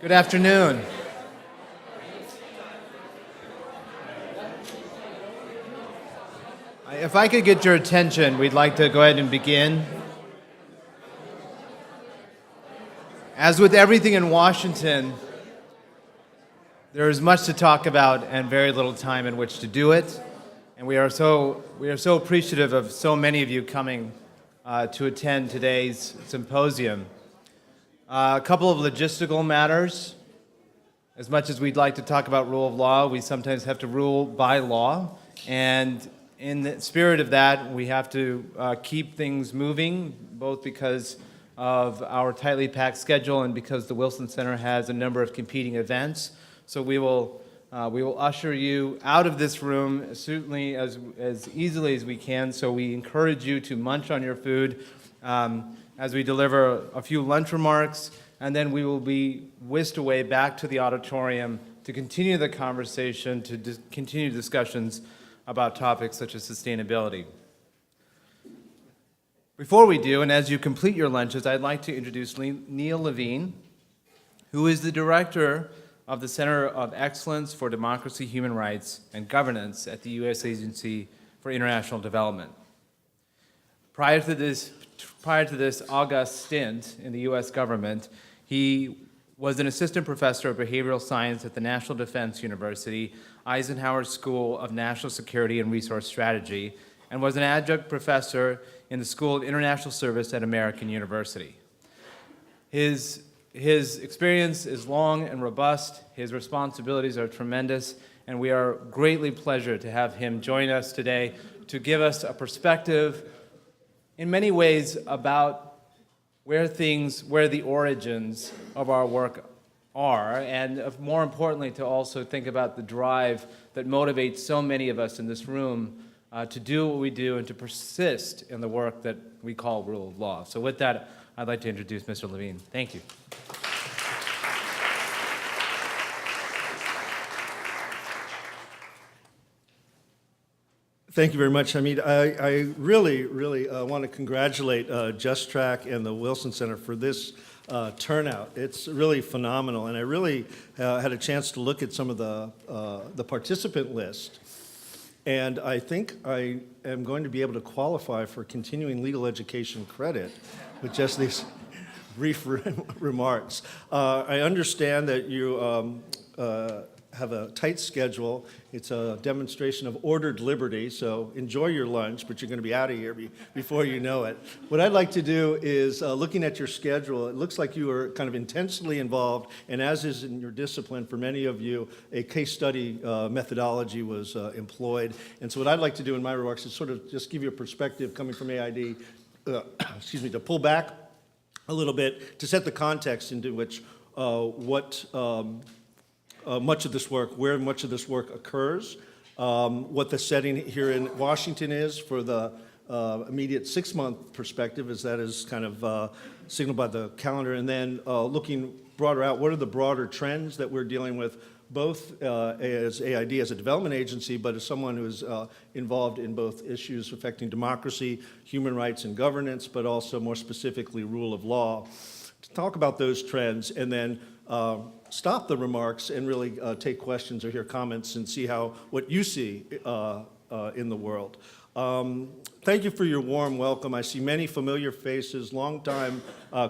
Good afternoon. If I could get your attention, we'd like to go ahead and begin. As with everything in Washington, there is much to talk about and very little time in which to do it. And we are so appreciative of so many of you coming to attend today's symposium. A couple of logistical matters. As much as we'd like to talk about rule of law, we sometimes have to rule by law. And in the spirit of that, we have to keep things moving, both because of our tightly packed schedule and because the Wilson Center has a number of competing events. So we will usher you out of this room certainly as easily as we can. So we encourage you to munch on your food as we deliver a few lunch remarks, and then we will be whisked away back to the auditorium to continue the conversation, to continue discussions about topics such as sustainability. Before we do, and as you complete your lunches, I'd like to introduce Neil Levine, who is the director of the Center of Excellence for Democracy, Human Rights, and Governance at the U.S. Agency for International Development. Prior to this august stint in the U.S. government, he was an assistant professor of behavioral science at the National Defense University, Eisenhower School of National Security and Resource Strategy, and was an adjunct professor in the School of International Service at American University. His experience is long and robust, his responsibilities are tremendous, and we are greatly pleased to have him join us today to give us a perspective in many ways about where the origins of our work are, and more importantly, to also think about the drive that motivates so many of us in this room to do what we do and to persist in the work that we call rule of law. So with that, I'd like to introduce Mr. Levine. Thank you. Thank you very much, Hamid. I really want to congratulate Just Track and the Wilson Center for this turnout. It's really phenomenal, and I really had a chance to look at some of the participant list, and I think I am going to be able to qualify for continuing legal education credit with just these brief remarks. I understand that you have a tight schedule. It's a demonstration of ordered liberty, so enjoy your lunch, but you're going to be out of here before you know it. What I'd like to do is, looking at your schedule, it looks like you are kind of intensely involved, and as is in your discipline, for many of you, a case study methodology was employed. And so what I'd like to do in my remarks is sort of just give you a perspective coming from AID, to pull back a little bit, to set the context into which much of this work occurs, what the setting here in Washington is for the immediate 6-month perspective, as that is kind of signaled by the calendar, and then looking broader out, what are the broader trends that we're dealing with, both as AID as a development agency, but as someone who is involved in both issues affecting democracy, human rights, and governance, but also more specifically rule of law. To talk about those trends, and then stop the remarks and really take questions or hear comments and see what you see in the world. Thank you for your warm welcome. I see many familiar faces, longtime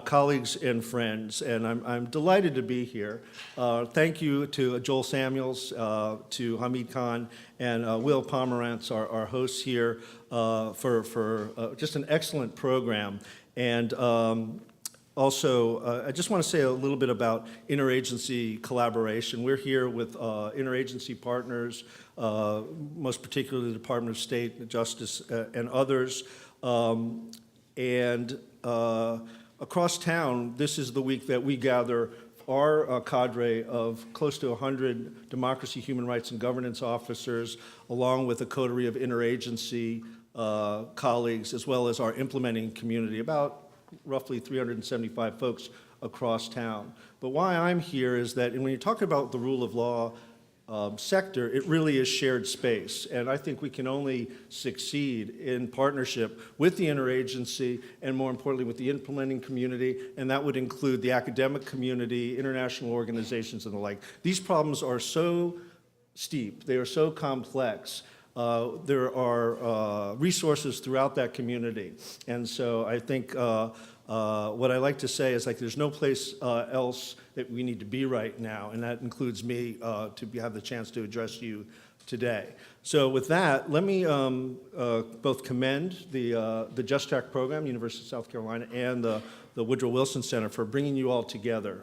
colleagues and friends, and I'm delighted to be here. Thank you to Joel Samuels, to Hamid Khan, and Will Pomerantz, our hosts here, for just an excellent program. And also, I just want to say a little bit about interagency collaboration. We're here with interagency partners, most particularly the Department of State, Justice, and others. And across town, this is the week that we gather our cadre of close to 100 democracy, human rights, and governance officers, along with a coterie of interagency colleagues, as well as our implementing community, about roughly 375 folks across town. But why I'm here is that when you talk about the rule of law, sector, it really is shared space. And I think we can only succeed in partnership with the interagency and, more importantly, with the implementing community, and that would include the academic community, international organizations, and the like. These problems are so steep, they are so complex. There are resources throughout that community. And so I think what I like to say is, like, there's no place else that we need to be right now, and that includes me to have the chance to address you today. So with that, let me both commend the Just Track program, University of South Carolina, and the Woodrow Wilson Center for bringing you all together.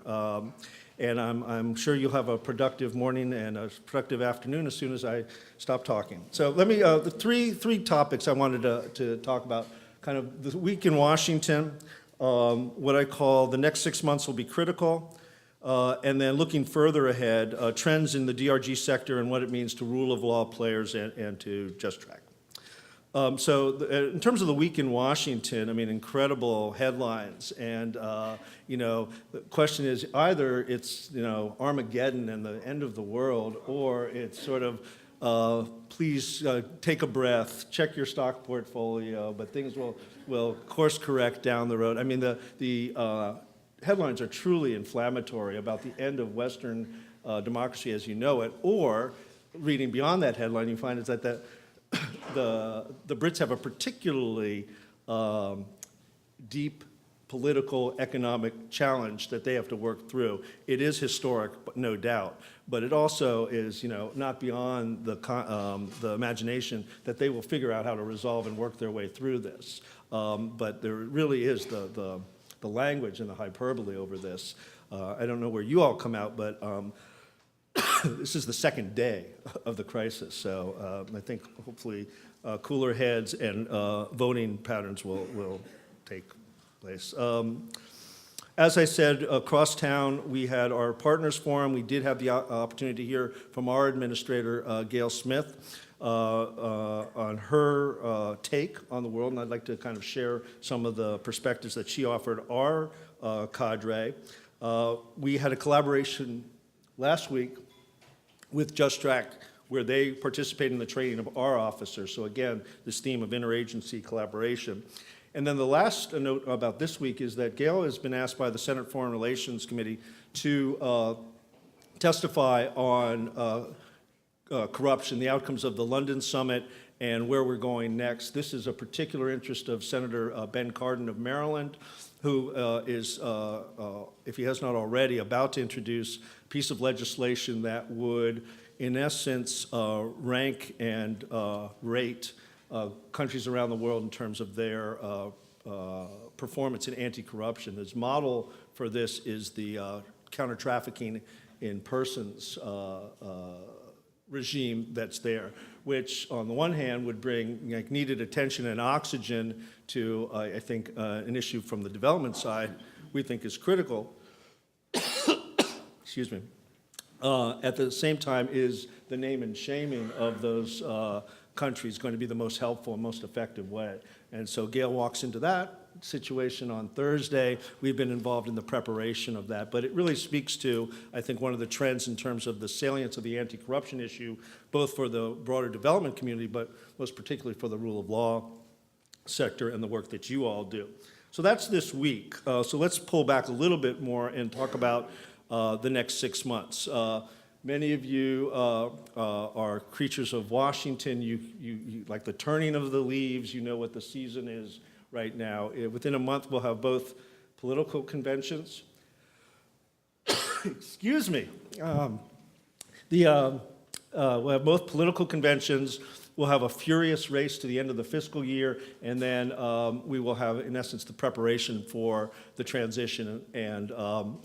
And I'm sure you'll have a productive morning and a productive afternoon as soon as I stop talking. So let me, the three topics I wanted to talk about, kind of the week in Washington, what I call the next 6 months will be critical, and then looking further ahead, trends in the DRG sector and what it means to rule of law players and to Just Track. In terms of the week in Washington, I mean, incredible headlines, and the question is, either it's Armageddon and the end of the world, or it's sort of please take a breath, check your stock portfolio, but things will course correct down the road. I mean, the headlines are truly inflammatory about the end of Western democracy as you know it, or reading beyond that headline, you find is that the Brits have a particularly deep political, economic challenge that they have to work through. It is historic, but no doubt, but it also is, not beyond the imagination that they will figure out how to resolve and work their way through this. But there really is the language and the hyperbole over this. I don't know where you all come out, but this is the second day of the crisis, so I think hopefully cooler heads and voting patterns will take place. As I said, across town, we had our partners forum. We did have the opportunity to hear from our administrator, Gail Smith, on her take on the world, and I'd like to kind of share some of the perspectives that she offered our cadre. We had a collaboration last week with Just Track, where they participated in the training of our officers. So again, this theme of interagency collaboration. And then the last note about this week is that Gail has been asked by the Senate Foreign Relations Committee to testify on corruption, the outcomes of the London summit, and where we're going next. This is a particular interest of Senator Ben Cardin of Maryland, who is, if he has not already, about to introduce a piece of legislation that would, in essence, rank and rate countries around the world in terms of their performance in anti-corruption. His model for this is the counter-trafficking in persons regime that's there, which on the one hand would bring needed attention and oxygen to, I think, an issue from the development side we think is critical. Excuse me. At the same time, is the name and shaming of those countries going to be the most helpful and most effective way? And so Gail walks into that situation on Thursday. We've been involved in the preparation of that, but it really speaks to, I think, one of the trends in terms of the salience of the anti-corruption issue, both for the broader development community, but most particularly for the rule of law sector and the work that you all do. So that's this week. So let's pull back a little bit more and talk about the next 6 months. Many of you are creatures of Washington. You like the turning of the leaves. You know what the season is right now. Within a month, we'll have both political conventions. Excuse me. We'll have both political conventions. We'll have a furious race to the end of the fiscal year, and then we will have, in essence, the preparation for the transition and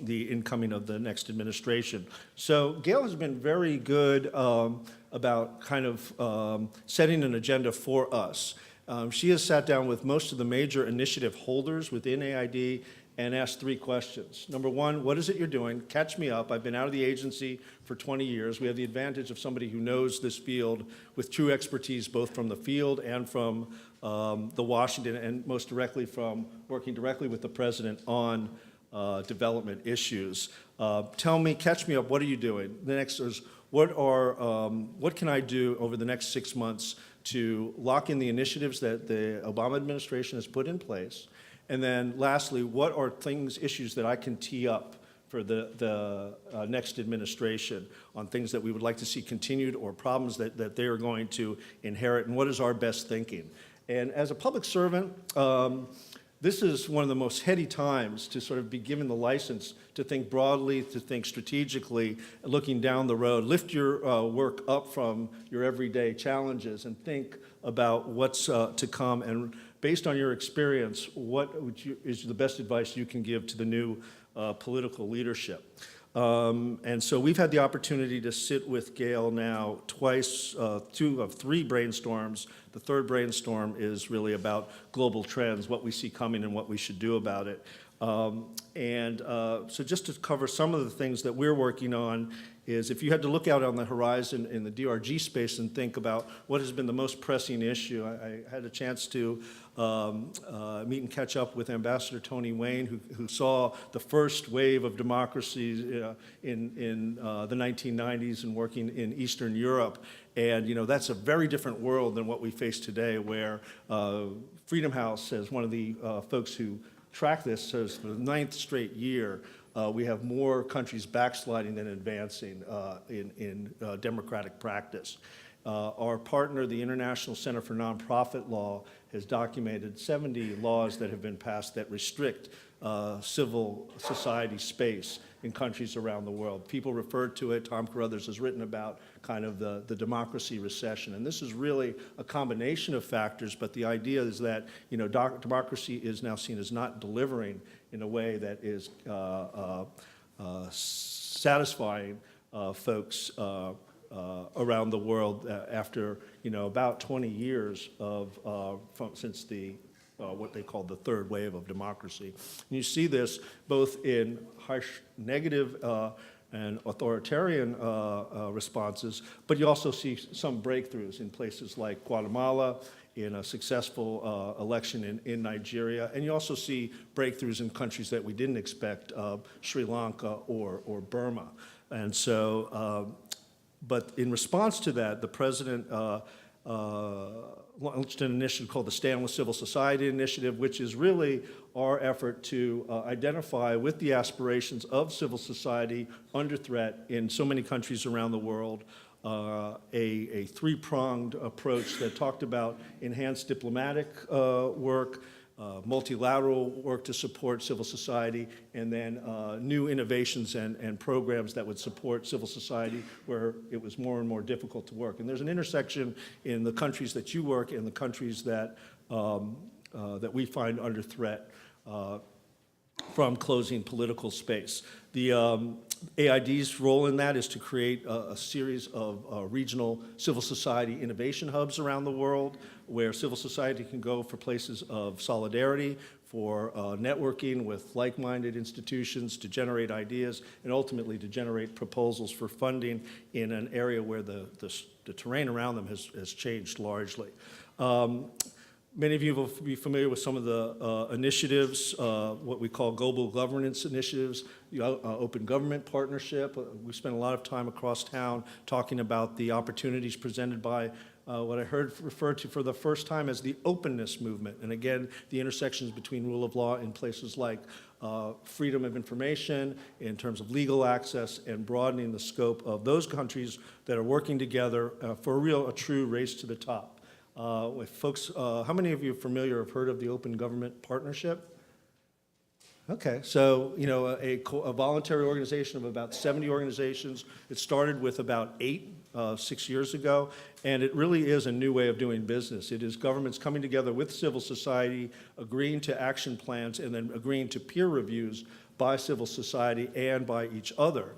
the incoming of the next administration. So Gail has been very good about kind of setting an agenda for us. She has sat down with most of the major initiative holders within AID and asked 3 questions. Number 1, what is it you're doing? Catch me up. I've been out of the agency for 20 years. We have the advantage of somebody who knows this field with true expertise, both from the field and from the Washington, and most directly from working directly with the president on development issues. Tell me, catch me up, what are you doing? The next is, what can I do over the next 6 months to lock in the initiatives that the Obama administration has put in place? And then lastly, what are issues that I can tee up for the next administration on things that we would like to see continued or problems that they are going to inherit, and what is our best thinking? And as a public servant, this is one of the most heady times to sort of be given the license to think broadly, to think strategically, looking down the road. Lift your work up from your everyday challenges and think about what's to come. And based on your experience, what is the best advice you can give to the new political leadership? And so we've had the opportunity to sit with Gail now twice, 2 of 3 brainstorms. The third brainstorm is really about global trends, what we see coming and what we should do about it. So just to cover some of the things that we're working on is if you had to look out on the horizon in the DRG space and think about what has been the most pressing issue, I had a chance to meet and catch up with Ambassador Tony Wayne, who saw the first wave of democracy in the 1990s and working in Eastern Europe. And, that's a very different world than what we face today, where Freedom House, as one of the folks who track this, says for the 9th straight year, we have more countries backsliding than advancing in democratic practice. Our partner, the International Center for Nonprofit Law, has documented 70 laws that have been passed that restrict civil society space in countries around the world. People refer to it, Tom Carruthers has written about kind of the democracy recession. And this is really a combination of factors, but the idea is that, democracy is now seen as not delivering in a way that is satisfying folks around the world after, about 20 years since the what they call the third wave of democracy. And you see this both in harsh negative and authoritarian responses, but you also see some breakthroughs in places like Guatemala, in a successful election in Nigeria, and you also see breakthroughs in countries that we didn't expect, Sri Lanka or Burma. And so, but in response to that, the president launched an initiative called the Stand with Civil Society Initiative, which is really our effort to identify with the aspirations of civil society under threat in so many countries around the world, a three-pronged approach that talked about enhanced diplomatic work, multilateral work to support civil society, and then new innovations and programs that would support civil society where it was more and more difficult to work. And there's an intersection in the countries that you work in, the countries that that we find under threat from closing political space. The AID's role in that is to create a series of regional civil society innovation hubs around the world where civil society can go for places of solidarity, for networking with like-minded institutions to generate ideas, and ultimately to generate proposals for funding in an area where the terrain around them has changed largely. Many of you will be familiar with some of the initiatives, what we call global governance initiatives, the Open Government Partnership. We spent a lot of time across town talking about the opportunities presented by what I heard referred to for the first time as the openness movement. And again, the intersections between rule of law in places like freedom of information, in terms of legal access, and broadening the scope of those countries that are working together for a true race to the top. With folks, how many of you are familiar or have heard of the Open Government Partnership? Okay, so, a voluntary organization of about 70 organizations. It started with about 8, 6 years ago, and it really is a new way of doing business. It is governments coming together with civil society, agreeing to action plans, and then agreeing to peer reviews by civil society and by each other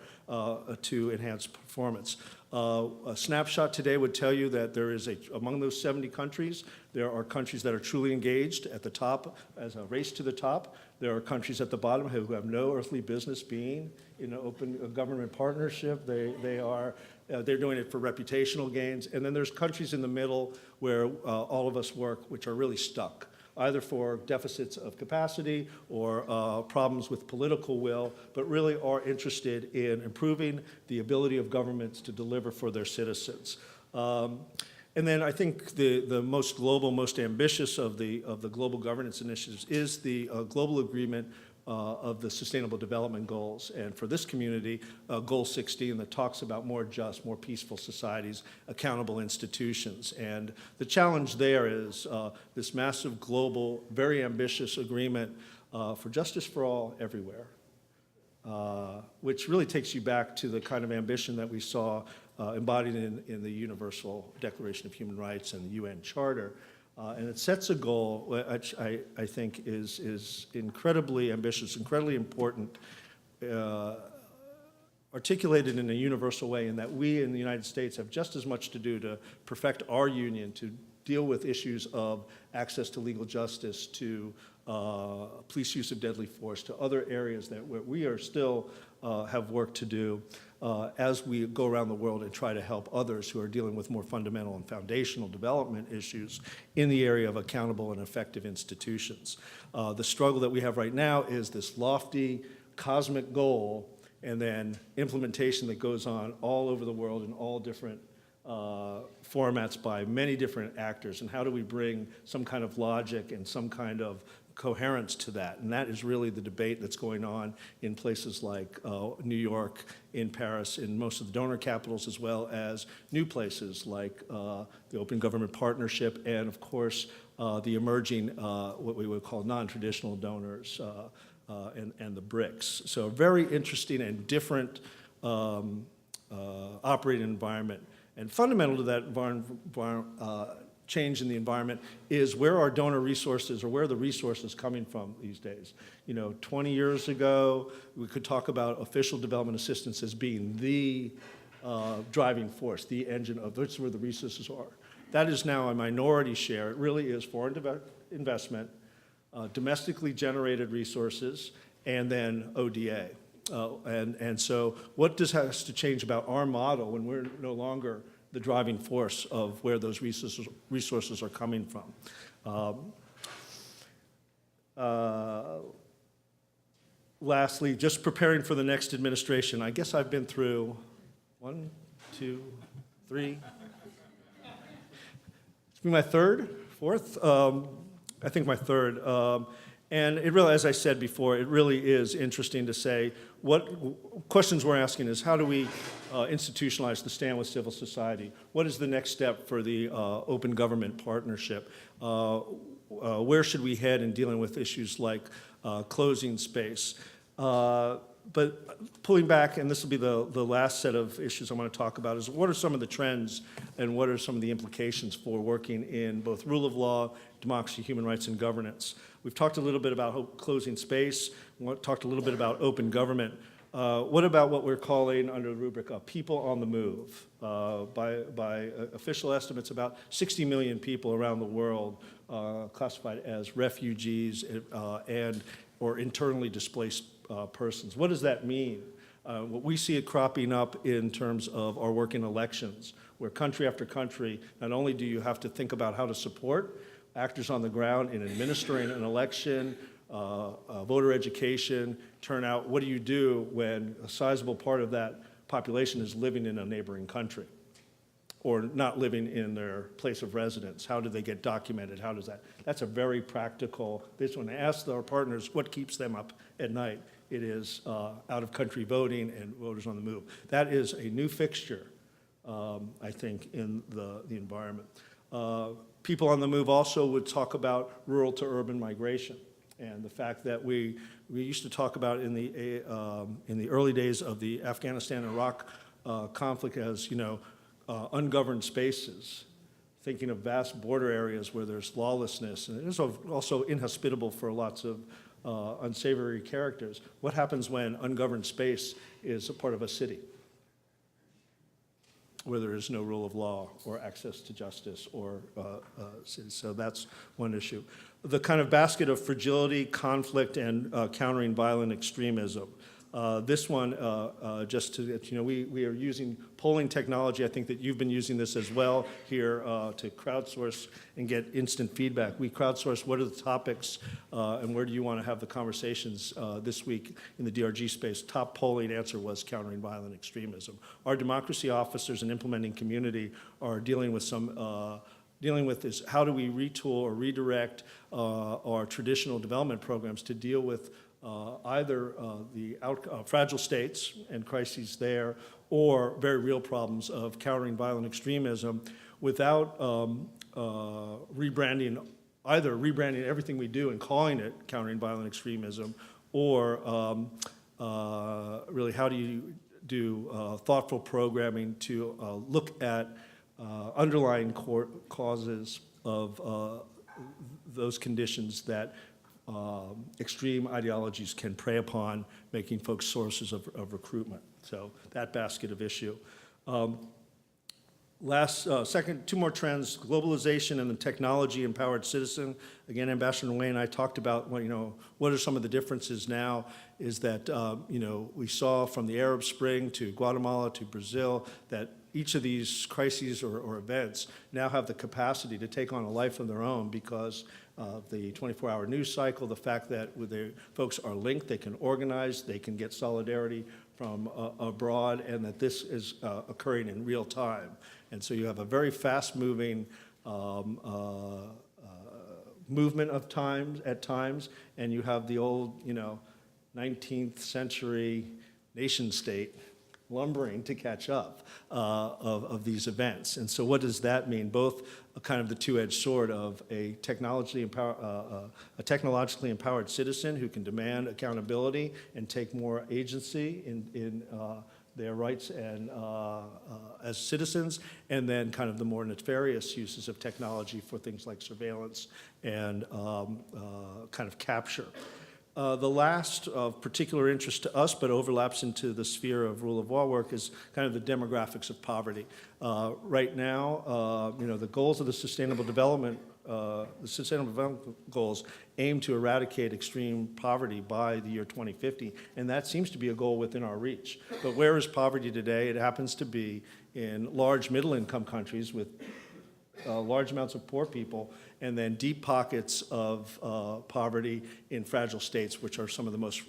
to enhance performance. A snapshot today would tell you that there is among those 70 countries, there are countries that are truly engaged at the top as a race to the top. There are countries at the bottom who have no earthly business being in an open government partnership. They're doing it for reputational gains. And then there's countries in the middle where all of us work, which are really stuck. either for deficits of capacity or problems with political will, but really are interested in improving the ability of governments to deliver for their citizens. And then I think the most global, most ambitious of the global governance initiatives is the global agreement of the Sustainable Development Goals. And for this community, Goal 16 that talks about more just, more peaceful societies, accountable institutions. And the challenge there is this massive global, very ambitious agreement for justice for all everywhere. Which really takes you back to the kind of ambition that we saw embodied in the Universal Declaration of Human Rights and the UN Charter. And it sets a goal which I think is incredibly ambitious, incredibly important, articulated in a universal way, in that we in the United States have just as much to do to perfect our union, to deal with issues of access to legal justice, to police use of deadly force, to other areas that where we are still have work to do as we go around the world and try to help others who are dealing with more fundamental and foundational development issues in the area of accountable and effective institutions. The struggle that we have right now is this lofty cosmic goal and then implementation that goes on all over the world in all different formats by many different actors, and how do we bring some kind of logic and some kind of coherence to that. And that is really the debate that's going on in places like New York, in Paris, in most of the donor capitals, as well as new places like the Open Government Partnership and, of course, the emerging, what we would call non-traditional donors and the BRICS. So a very interesting and different operating environment. And fundamental to that change in the environment is where are donor resources, or where are the resources coming from these days? 20 years ago, we could talk about official development assistance as being the driving force, the engine of that's where the resources are. That is now a minority share. It really is foreign investment, domestically generated resources, and then ODA. And so what has to change about our model when we're no longer the driving force of where those resources are coming from? Lastly, just preparing for the next administration. I guess I've been through 1, 2, 3. It's been my third, fourth? I think my third. And it really, as I said before, it really is interesting to say what questions we're asking is how do we institutionalize the Stand with Civil Society? What is the next step for the Open Government Partnership? Where should we head in dealing with issues like closing space? But pulling back, and this will be the last set of issues I want to talk about, is what are some of the trends and what are some of the implications for working in both rule of law, democracy, human rights, and governance? We've talked a little bit about closing space. We talked a little bit about open government. What about what we're calling under the rubric of people on the move? By official estimates, about 60 million people around the world classified as refugees and or internally displaced persons. What does that mean? What we see it cropping up in terms of our work in elections, where country after country, not only do you have to think about how to support actors on the ground in administering an election, voter education, turnout, what do you do when a sizable part of that population is living in a neighboring country or not living in their place of residence? How do they get documented? How does that? That's a very practical, this when I ask our partners what keeps them up at night, it is out-of-country voting and voters on the move. That is a new fixture, I think, in the environment. People on the move also would talk about rural to urban migration, and the fact that we used to talk about in the early days of the Afghanistan-Iraq conflict as ungoverned spaces, thinking of vast border areas where there's lawlessness, and it is also inhospitable for lots of unsavory characters. What happens when ungoverned space is a part of a city, where there is no rule of law or access to justice or cities? So that's one issue. The kind of basket of fragility, conflict, and countering violent extremism. This one, just to, we are using polling technology. I think that you've been using this as well here to crowdsource and get instant feedback. We crowdsource what are the topics and where do you want to have the conversations this week in the DRG space. Top polling answer was countering violent extremism. Our democracy officers and implementing community are dealing with dealing with is how do we retool or redirect our traditional development programs to deal with either the fragile states and crises there or very real problems of countering violent extremism without rebranding everything we do and calling it countering violent extremism, or really how do you do thoughtful programming to look at underlying causes of those conditions that extreme ideologies can prey upon, making folks sources of recruitment. So that basket of issue. Second, two more trends: globalization and the technology-empowered citizen. Again, Ambassador Wayne and I talked about what are some of the differences now. Is that we saw from the Arab Spring to Guatemala to Brazil that each of these crises or events now have the capacity to take on a life of their own because of the 24-hour news cycle, the fact that folks are linked, they can organize, they can get solidarity from abroad, and that this is occurring in real time. And so you have a very fast-moving movement of at times, and you have the old, 19th century nation state lumbering to catch up of these events. And so what does that mean? Both kind of the two-edged sword of a technologically empowered citizen who can demand accountability and take more agency in their rights and as citizens, and then kind of the more nefarious uses of technology for things like surveillance and kind of capture. The last of particular interest to us, but overlaps into the sphere of rule of law work, is kind of the demographics of poverty. Right now, the goals of the Sustainable Development Goals aim to eradicate extreme poverty by the year 2050, and that seems to be a goal within our reach. But where is poverty today? It happens to be in large middle-income countries with large amounts of poor people, and then deep pockets of poverty in fragile states, which are some of the most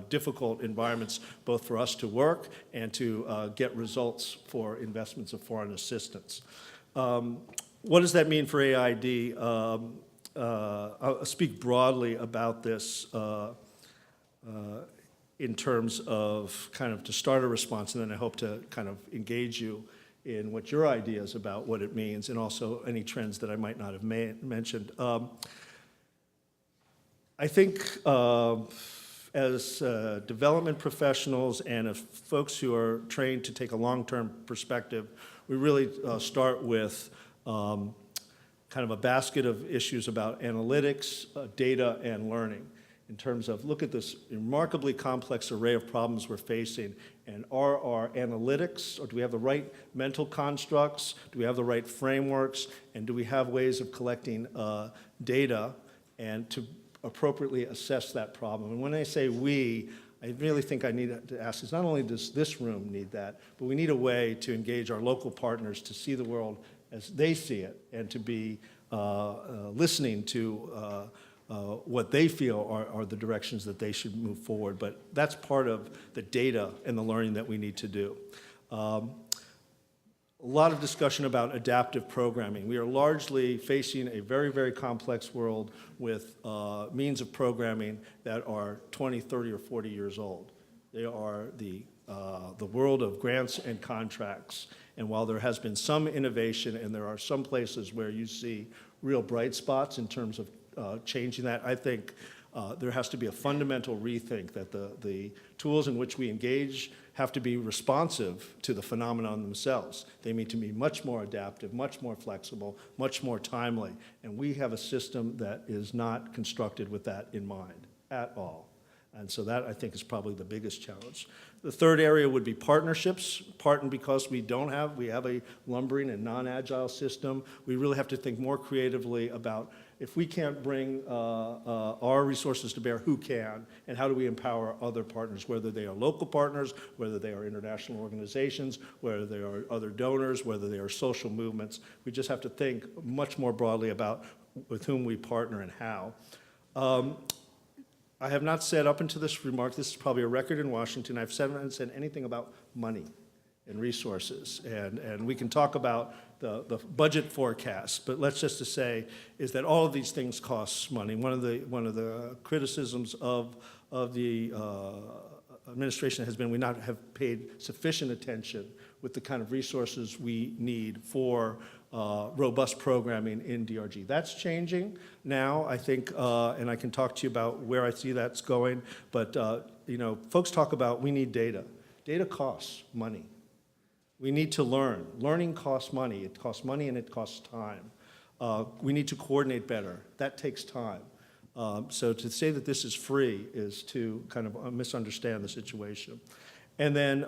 difficult environments both for us to work and to get results for investments of foreign assistance. What does that mean for AID? I'll speak broadly about this in terms of kind of to start a response, and then I hope to kind of engage you in what your ideas about what it means, and also any trends that I might not have mentioned. I think as development professionals and as folks who are trained to take a long-term perspective, we really start with kind of a basket of issues about analytics, data, and learning, in terms of look at this remarkably complex array of problems we're facing, and are our analytics, or do we have the right mental constructs, do we have the right frameworks, and do we have ways of collecting data and to appropriately assess that problem? And when I say we, I really think I need to ask is not only does this room need that, but we need a way to engage our local partners to see the world as they see it, and to be listening to what they feel are the directions that they should move forward. But that's part of the data and the learning that we need to do. A lot of discussion about adaptive programming. We are largely facing a very, very complex world with means of programming that are 20, 30, or 40 years old. They are the world of grants and contracts. And while there has been some innovation, and there are some places where you see real bright spots in terms of changing that, I think there has to be a fundamental rethink that the tools in which we engage have to be responsive to the phenomenon themselves. They need to be much more adaptive, much more flexible, much more timely. And we have a system that is not constructed with that in mind at all. And so that, I think, is probably the biggest challenge. The third area would be partnerships, partly because we have a lumbering and non-agile system. We really have to think more creatively about If we can't bring our resources to bear, who can? And how do we empower other partners, whether they are local partners, whether they are international organizations, whether they are other donors, whether they are social movements. We just have to think much more broadly about with whom we partner and how. I have not said up until this remark, this is probably a record in Washington, I haven't said anything about money and resources. And we can talk about the budget forecast, but let's just to say is that all of these things cost money. One of the criticisms of the administration has been we not have paid sufficient attention with the kind of resources we need for robust programming in DRG. That's changing now, I think, and I can talk to you about where I see that's going, but folks talk about we need data. Data costs money. We need to learn. Learning costs money. It costs money and it costs time. We need to coordinate better. That takes time. So to say that this is free is to kind of misunderstand the situation. And then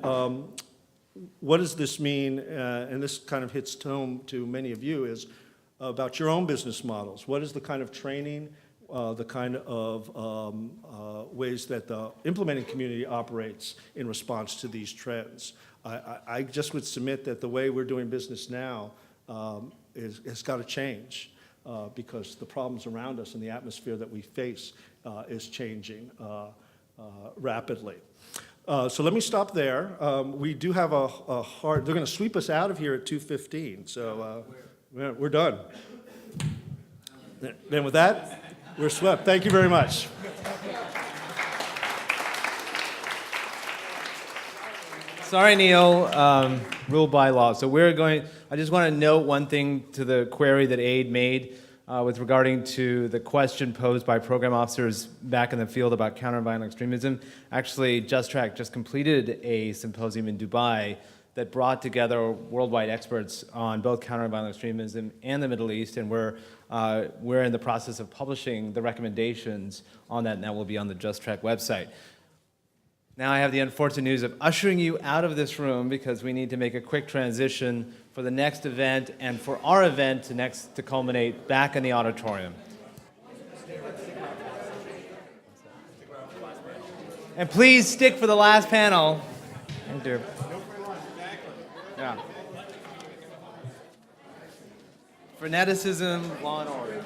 what does this mean, and this kind of hits home to many of you, is about your own business models. What is the kind of training, the kind of ways that the implementing community operates in response to these trends? I just would submit that the way we're doing business now has got to change because the problems around us and the atmosphere that we face is changing rapidly. So let me stop there. We do have a hard, they're going to sweep us out of here at 2:15, so we're done. Then with that, we're swept. Thank you very much. Sorry, Neil, rule by law. So I just want to note one thing to the query that Aid made with regarding to the question posed by program officers back in the field about counter-violent extremism. Actually, Just Track just completed a symposium in Dubai that brought together worldwide experts on both counter-violent extremism and the Middle East, and we're in the process of publishing the recommendations on that, and that will be on the Just Track website. Now I have the unfortunate news of ushering you out of this room because we need to make a quick transition for the next event and for our event to culminate back in the auditorium. And please stick for the last panel. Thank you. Yeah. Freneticism, law and order.